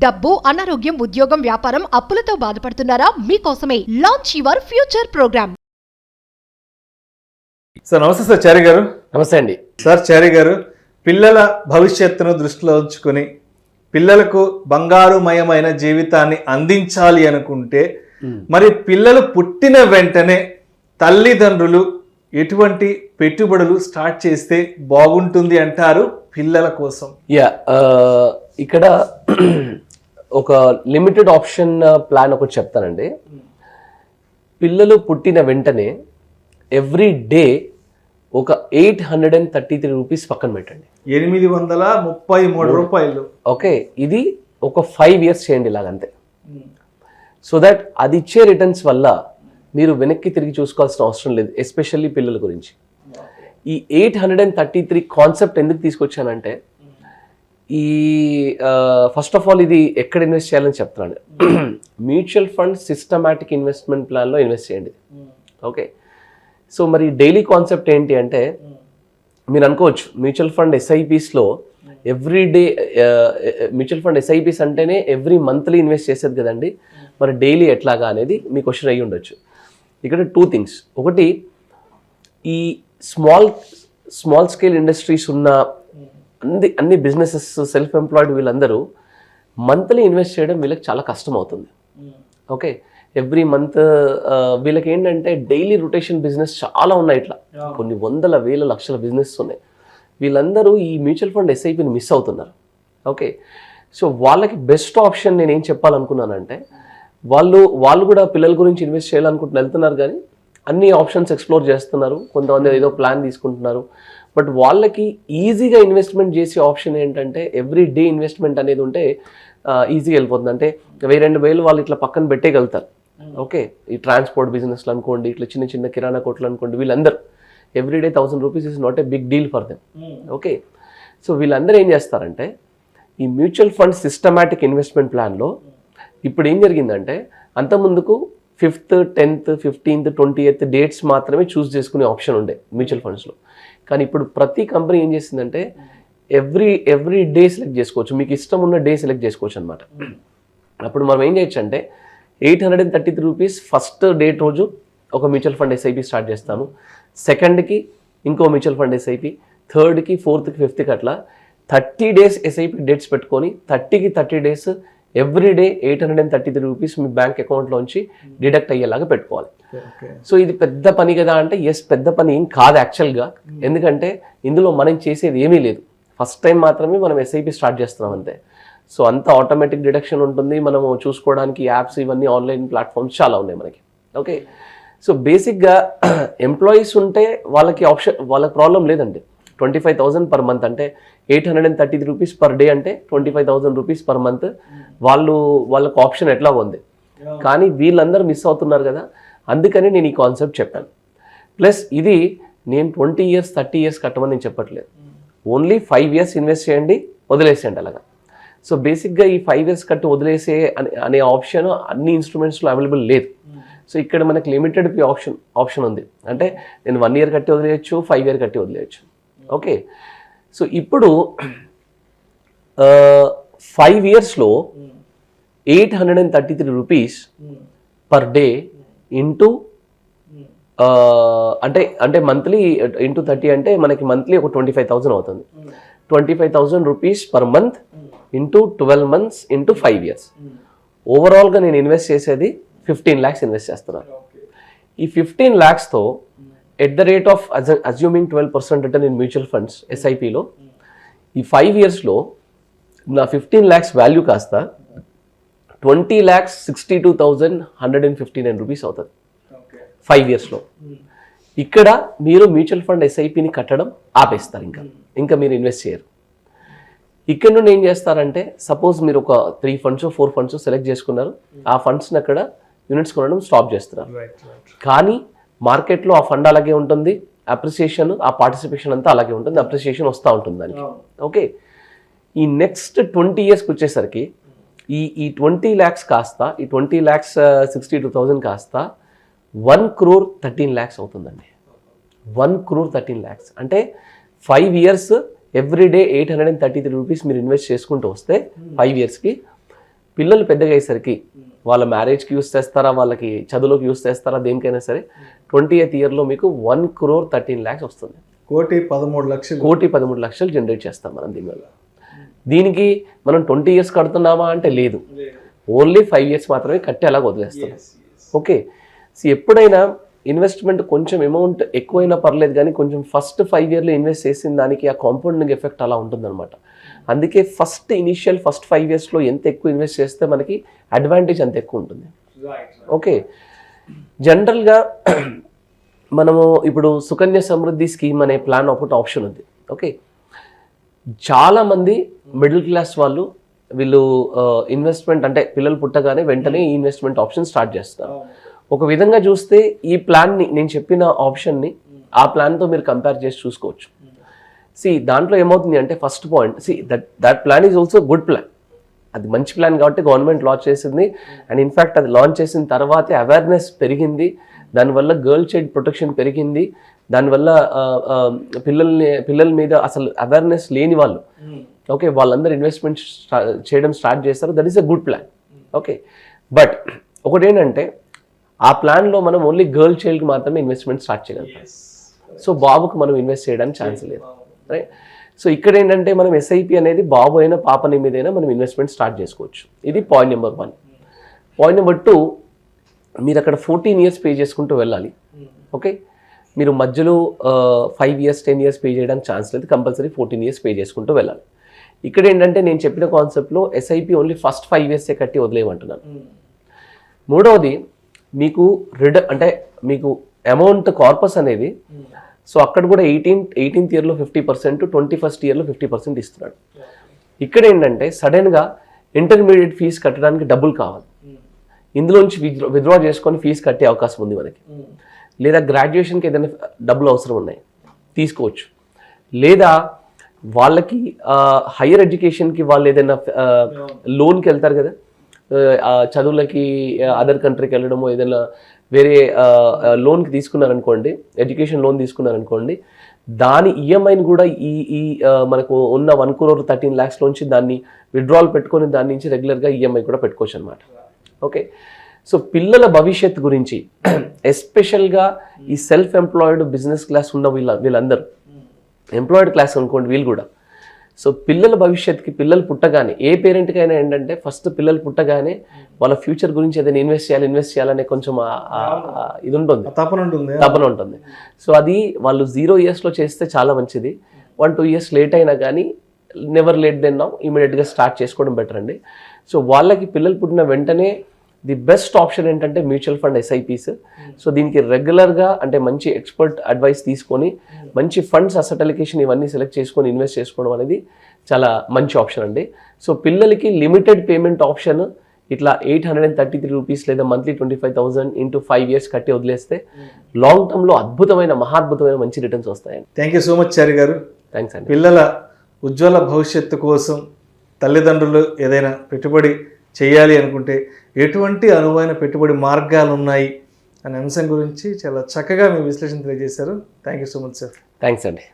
డబ్బు, అనారోగ్యం, ఉద్యోగం, వ్యాపారం, అప్పులతో బాధపడుతున్నారా? మీకోసమే launch your future program. Sir నమస్తే సార్ చారి గారు. నమస్తే అండి సార్ చారి గారు, పిల్లల భవిష్యత్తును దృష్టిలో ఉంచుకొని పిల్లలకు బంగారుమయమైన జీవితాన్ని అందించాలి అనుకుంటే మరి పిల్లలు పుట్టిన వెంటనే తల్లిదండ్రులు ఎటువంటి పెట్టుబడులు స్టార్ట్ చేస్తే బాగుంటుంది అంటారు పిల్లల కోసం? ఇక్కడ ఒక లిమిటెడ్ ఆప్షన్ ప్లాన్ ఒకటి చెప్తానండి. పిల్లలు పుట్టిన వెంటనే ఎవ్రీ డే ఒక 833 రూపీస్ పక్కన పెట్టండి. 833 రూపాయలు. ఓకే, ఇది ఒక 5 years చేయండి ఇలాగంతే. సో దట్ అది ఇచ్చే రిటర్న్స్ వల్ల మీరు వెనక్కి తిరిగి చూసుకోవాల్సిన అవసరం లేదు, ఎస్పెషల్లీ పిల్లల గురించి. ఈ 833 కాన్సెప్ట్ ఎందుకు తీసుకొచ్చానంటే, ఈ ఫస్ట్ ఆఫ్ ఆల్ ఇది ఎక్కడ ఇన్వెస్ట్ చేయాలని చెప్తున్నాను. మ్యూచువల్ ఫండ్ సిస్టమాటిక్ ఇన్వెస్ట్మెంట్ ప్లాన్లో ఇన్వెస్ట్ చేయండి. ఓకే, సో మరి డైలీ కాన్సెప్ట్ ఏంటి అంటే, మీరు అనుకోవచ్చు మ్యూచువల్ ఫండ్ ఎస్ఐపిస్లో every day mutual fund SIPs అంటేనే ఎవ్రీ మంత్లీ ఇన్వెస్ట్ చేసేది కదండి, మరి డైలీ ఎట్లాగా అనేది మీ క్వశ్చన్ అయ్యి ఉండొచ్చు. ఇక్కడ 2 things. ఒకటి, ఈ స్మాల్ స్కేల్ ఇండస్ట్రీస్ ఉన్న అన్ని బిజినెసెస్, సెల్ఫ్ ఎంప్లాయిడ్ వీళ్ళందరూ మంత్లీ ఇన్వెస్ట్ చేయడం వీళ్ళకి చాలా కష్టం అవుతుంది. ఓకే, ఎవ్రీ మంత్ వీళ్ళకి ఏంటంటే డైలీ రొటేషన్ బిజినెస్ చాలా ఉన్నాయి, ఇట్లా కొన్ని వందల వేల లక్షల బిజినెస్ ఉన్నాయి. వీళ్ళందరూ ఈ మ్యూచువల్ ఫండ్ ఎస్ఐపిని మిస్ అవుతున్నారు. ఓకే, సో వాళ్ళకి బెస్ట్ ఆప్షన్ నేను ఏం చెప్పాలనుకున్నానంటే, వాళ్ళు కూడా పిల్లల గురించి ఇన్వెస్ట్ చేయాలనుకుంటున్నారు, వెళ్తున్నారు, కానీ అన్ని ఆప్షన్స్ ఎక్స్ప్లోర్ చేస్తున్నారు. కొంతమంది ఏదో ప్లాన్ తీసుకుంటున్నారు. బట్ వాళ్ళకి ఈజీగా ఇన్వెస్ట్మెంట్ చేసే ఆప్షన్ ఏంటంటే, ఎవ్రీ డే ఇన్వెస్ట్మెంట్ అనేది ఉంటే ఈజీగా వెళ్ళిపోతుంది. అంటే 1000-2000 వాళ్ళు ఇట్లా పక్కన పెట్టేయగలుగుతారు. ఓకే, ఈ ట్రాన్స్పోర్ట్ బిజినెస్లు అనుకోండి, ఇట్లా చిన్న చిన్న కిరాణా కొట్లు అనుకోండి, వీళ్ళందరూ everyday 1000 rupees is not a big deal for them. Okay, so వీళ్ళందరూ ఏం చేస్తారంటే, ఈ మ్యూచువల్ ఫండ్ సిస్టమాటిక్ ఇన్వెస్ట్మెంట్ ప్లాన్లో ఇప్పుడు ఏం జరిగిందంటే, అంతకుముందుకు 5th, 10th, 15th, 20th dates మాత్రమే చూస్ చేసుకునే ఆప్షన్ ఉండే మ్యూచువల్ ఫండ్స్లో. కానీ ఇప్పుడు ప్రతి కంపెనీ ఏం చేసిందంటే, ఎవ్రీ డే సెలెక్ట్ చేసుకోవచ్చు, మీకు ఇష్టం ఉన్న డే సెలెక్ట్ చేసుకోవచ్చు అనమాట. అప్పుడు మనం ఏం చేయొచ్చు అంటే, 833 రూపీస్ ఫస్ట్ డేట్ రోజు ఒక మ్యూచువల్ ఫండ్ ఎస్ఐపి స్టార్ట్ చేస్తాము, సెకండ్కి ఇంకో mutual fund SIP, థర్డ్కి, 4th, 5th అట్లా 30 days ఎస్ఐపి డేట్స్ పెట్టుకొని 30కి 30 days ఎవ్రీ డే 833 రూపీస్ మీ బ్యాంక్ అకౌంట్లోంచి డిడక్ట్ అయ్యేలాగా పెట్టుకోవాలి. సో ఇది పెద్ద పని కదా అంటే, ఎస్ పెద్ద పని ఏం కాదు యాక్చువల్గా. ఎందుకంటే ఇందులో మనం చేసేది ఏమీ లేదు, ఫస్ట్ టైం మాత్రమే మనం ఎస్ఐపి స్టార్ట్ చేస్తున్నాం అంతే. సో అంత ఆటోమేటిక్ డిడక్షన్ ఉంటుంది, మనము చూసుకోవడానికి యాప్స్ ఇవన్నీ ఆన్లైన్ ప్లాట్ఫామ్స్ చాలా ఉన్నాయి మనకి. ఓకే, సో బేసిక్గా ఎంప్లాయీస్ ఉంటే వాళ్ళకి ప్రాబ్లం లేదండి. 25,000 per month అంటే 833 రూపీస్ పర్ డే అంటే 25,000 రూపీస్ పర్ మంత్ వాళ్ళకు ఆప్షన్ ఎట్లా ఉంది. కానీ వీళ్ళందరూ మిస్ అవుతున్నారు కదా, అందుకని నేను ఈ కాన్సెప్ట్ చెప్పాను. ప్లస్ ఇది నేను 20 years 30 years కట్టమని నేను చెప్పట్లేదు, ఓన్లీ 5 years ఇన్వెస్ట్ చేయండి, వదిలేసేయండి అలాగా. సో బేసిక్గా ఈ 5 years కట్టి వదిలేసే అనే ఆప్షన్ అన్ని ఇన్స్ట్రుమెంట్స్లో అవైలబుల్ లేదు. సో ఇక్కడ మనకి లిమిటెడ్ ఆప్షన్ ఉంది. అంటే నేను 1 year కట్టి వదిలేయచ్చు, 5 year కట్టి వదిలేయచ్చు. ఓకే, సో ఇప్పుడు 5 yearsలో 833 రూపీస్ పర్ డే ఇంటూ అంటే మంత్లీ ఇంటూ 30 అంటే మనకి మంత్లీ ఒక 25,000 అవుతుంది. 25,000 rupees per month into 12 months into 5 years. ఓవరాల్గా నేను ఇన్వెస్ట్ చేసేది 15 lakhs ఇన్వెస్ట్ చేస్తున్నాను. ఈ 15 lakhsతో at the rate of assuming 12% return in mutual funds ఎస్ఐపిలో ఈ 5 yearsలో నా 15 lakhs వాల్యూ కాస్త 20,62,159 రూపీస్ అవుతుంది 5 yearsలో. ఇక్కడ మీరు మ్యూచువల్ ఫండ్ ఎస్ఐపిని కట్టడం ఆపేస్తారు, ఇంకా మీరు ఇన్వెస్ట్ చేయరు. ఇక్కడ నుండి ఏం చేస్తారంటే, సపోజ్ మీరు ఒక 3 funds 4 funds సెలెక్ట్ చేసుకున్నారు, ఆ ఫండ్స్ని అక్కడ యూనిట్స్ కొనడం స్టాప్ చేస్తున్నారు. కానీ మార్కెట్లో ఆ ఫండ్ అలాగే ఉంటుంది, అప్రిసియేషన్, ఆ పార్టిసిపేషన్ అంతా అలాగే ఉంటుంది, అప్రిసియేషన్ వస్తూ ఉంటుంది దానికి. ఓకే, ఈ నెక్స్ట్ 20 yearsకి వచ్చేసరికి ఈ 20 lakhs కాస్త, ఈ 20,62,000 కాస్త 1,13 lakhs అవుతుందండి. 1,13 lakhs అంటే 5 years ఎవ్రీ డే 833 రూపీస్ మీరు ఇన్వెస్ట్ చేసుకుంటూ వస్తే 5 yearsకి పిల్లలు పెద్దగా అయ్యేసరికి వాళ్ళ మ్యారేజ్కి యూస్ చేస్తారా, వాళ్ళకి చదువులోకి యూస్ చేస్తారా, దేనికైనా సరే 20th ఇయర్లో మీకు 1,13,00,000 వస్తుంది. 1,13,00,000 జనరేట్ చేస్తాం మనం దీనివల్ల. దీనికి మనం 20 years కడుతున్నామా అంటే లేదు, ఓన్లీ 5 years మాత్రమే కట్టి అలాగ వదిలేస్తాం. ఓకే, సో ఎప్పుడైనా ఇన్వెస్ట్మెంట్ కొంచెం అమౌంట్ ఎక్కువైనా పర్లేదు కానీ కొంచెం ఫస్ట్ 5 yearలో ఇన్వెస్ట్ చేసిన దానికి ఆ కాంపౌండింగ్ ఎఫెక్ట్ అలా ఉంటుందన్నమాట. అందుకే ఫస్ట్ 5 yearsలో ఎంత ఎక్కువ ఇన్వెస్ట్ చేస్తే మనకి అడ్వాంటేజ్ అంత ఎక్కువ ఉంటుంది. ఓకే, జనరల్గా మనము ఇప్పుడు సుకన్య సమృద్ధి స్కీమ్ అనే ప్లాన్ ఒకటి ఆప్షన్ ఉంది. ఓకే, చాలామంది మిడిల్ క్లాస్ వాళ్ళు వీళ్ళు ఇన్వెస్ట్మెంట్ అంటే పిల్లలు పుట్టగానే వెంటనే ఈ ఇన్వెస్ట్మెంట్ ఆప్షన్ స్టార్ట్ చేస్తారు. ఒక విధంగా చూస్తే ఈ ప్లాన్ని నేను చెప్పిన ఆప్షన్ని ఆ ప్లాన్తో మీరు కంపేర్ చేసి చూసుకోవచ్చు. దాంట్లో ఏమవుతుంది అంటే first point, that plan is also good plan. అది మంచి ప్లాన్ కాబట్టి గవర్నమెంట్ లాంచ్ చేసింది. అండ్ ఇన్ఫ్యాక్ట్ అది లాంచ్ చేసిన తర్వాతే అవేర్నెస్ పెరిగింది, దానివల్ల గర్ల్ చైల్డ్ ప్రొటెక్షన్ పెరిగింది, దానివల్ల పిల్లల మీద అసలు అవేర్నెస్ లేని వాళ్ళు ఓకే వాళ్ళందరూ ఇన్వెస్ట్మెంట్ చేయడం స్టార్ట్ చేస్తారు. That is a good plan. Okay, but ఒకటేంటంటే ఆ ప్లాన్లో మనం ఓన్లీ గర్ల్ చైల్డ్కి మాత్రమే ఇన్వెస్ట్మెంట్ స్టార్ట్ చేయగలుగుతాం. సో బాబుకు మనం ఇన్వెస్ట్ చేయడానికి ఛాన్స్ లేదు, రైట్? సో ఇక్కడ ఏంటంటే మనం ఎస్ఐపి అనేది బాబు అయినా పాపని మీదైనా మనం ఇన్వెస్ట్మెంట్ స్టార్ట్ చేసుకోవచ్చు. ఇది పాయింట్ నెంబర్ 1. పాయింట్ నెంబర్ 2, మీరు అక్కడ 14 years పే చేసుకుంటూ వెళ్ళాలి. ఓకే, మీరు మధ్యలో 5 years 10 years పే చేయడానికి ఛాన్స్ లేదు, కంపల్సరీ 14 years పే చేసుకుంటూ వెళ్ళాలి. ఇక్కడ ఏంటంటే నేను చెప్పిన కాన్సెప్ట్లో ఎస్ఐపి ఓన్లీ ఫస్ట్ 5 years కట్టి వదిలేయమంటున్నాను. మూడవది, మీకు అంటే మీకు అమౌంట్ కార్పస్ అనేది సో అక్కడ కూడా 18th yearలో 50%, 21st yearలో 50% ఇస్తున్నాడు. ఇక్కడ ఏంటంటే సడన్గా ఇంటర్మీడియట్ ఫీజు కట్టడానికి డబ్బులు కావాలి, ఇందులోంచి విత్డ్రా చేసుకొని ఫీజు కట్టే అవకాశం ఉంది మనకి. లేదా గ్రాడ్యుయేషన్కి ఏదైనా డబ్బులు అవసరం ఉన్నాయి తీసుకోవచ్చు. లేదా వాళ్ళకి హైయర్ ఎడ్యుకేషన్కి వాళ్ళు ఏదైనా లోన్కి వెళ్తారు కదా, చదువులకి అదర్ కంట్రీకి వెళ్ళడము, ఏదైనా వేరే లోన్కి తీసుకున్నారనుకోండి, ఎడ్యుకేషన్ లోన్ తీసుకున్నారనుకోండి, దాని ఈఎంఐని కూడా ఈ మనకు ఉన్న 1,13,00,000 నుంచి దాన్ని విత్డ్రాల్ పెట్టుకొని దాని నుంచి రెగ్యులర్గా ఈఎంఐ కూడా పెట్టుకోవచ్చు అనమాట. ఓకే, సో పిల్లల భవిష్యత్తు గురించి ఎస్పెషల్గా ఈ సెల్ఫ్ ఎంప్లాయిడ్ బిజినెస్ క్లాస్ ఉన్న వీళ్ళందరూ ఎంప్లాయిడ్ క్లాస్ అనుకోండి వీళ్ళు కూడా. సో పిల్లల భవిష్యత్తుకి పిల్లలు పుట్టగానే ఏ పేరెంట్కైనా ఏంటంటే ఫస్ట్ పిల్లలు పుట్టగానే వాళ్ళ ఫ్యూచర్ గురించి ఏదైనా ఇన్వెస్ట్ చేయాలనే కొంచెం ఇది ఉంటుంది, తపన ఉంటుంది. సో అది వాళ్ళు 0 yearsలో చేస్తే చాలా మంచిది. 1-2 years లేట్ అయినా కానీ నెవర్ లేట్ దెన్ నౌ, ఇమీడియట్గా స్టార్ట్ చేసుకోవడం బెటర్ అండి. సో వాళ్ళకి పిల్లలు పుట్టిన వెంటనే ది బెస్ట్ ఆప్షన్ ఏంటంటే మ్యూచువల్ ఫండ్ ఎస్ఐపీస్. సో దీనికి రెగ్యులర్గా అంటే మంచి ఎక్స్పర్ట్ అడ్వైస్ తీసుకొని మంచి ఫండ్స్ అసెట్ అలొకేషన్ ఇవన్నీ సెలెక్ట్ చేసుకొని ఇన్వెస్ట్ చేసుకోవడం అనేది చాలా మంచి ఆప్షన్ అండి. సో పిల్లలకి లిమిటెడ్ పేమెంట్ ఆప్షన్ ఇట్లా 833 రూపీస్ లేదా మంత్లీ 25,000 into 5 years కట్టి వదిలేస్తే లాంగ్ టర్మ్లో మహాద్భుతమైన మంచి రిటర్న్స్ వస్తాయండి. థ్యాంక్ యూ సో మచ్ చారి గారు. థ్యాంక్స్ అండి. పిల్లల ఉజ్వల భవిష్యత్తు కోసం తల్లిదండ్రులు ఏదైనా పెట్టుబడి చేయాలి అనుకుంటే ఎటువంటి అనువైన పెట్టుబడి మార్గాలు ఉన్నాయి అనే అంశం గురించి చాలా చక్కగా మీ విశ్లేషణ తెలియజేశారు. Thank you so much sir. Thanks అండి.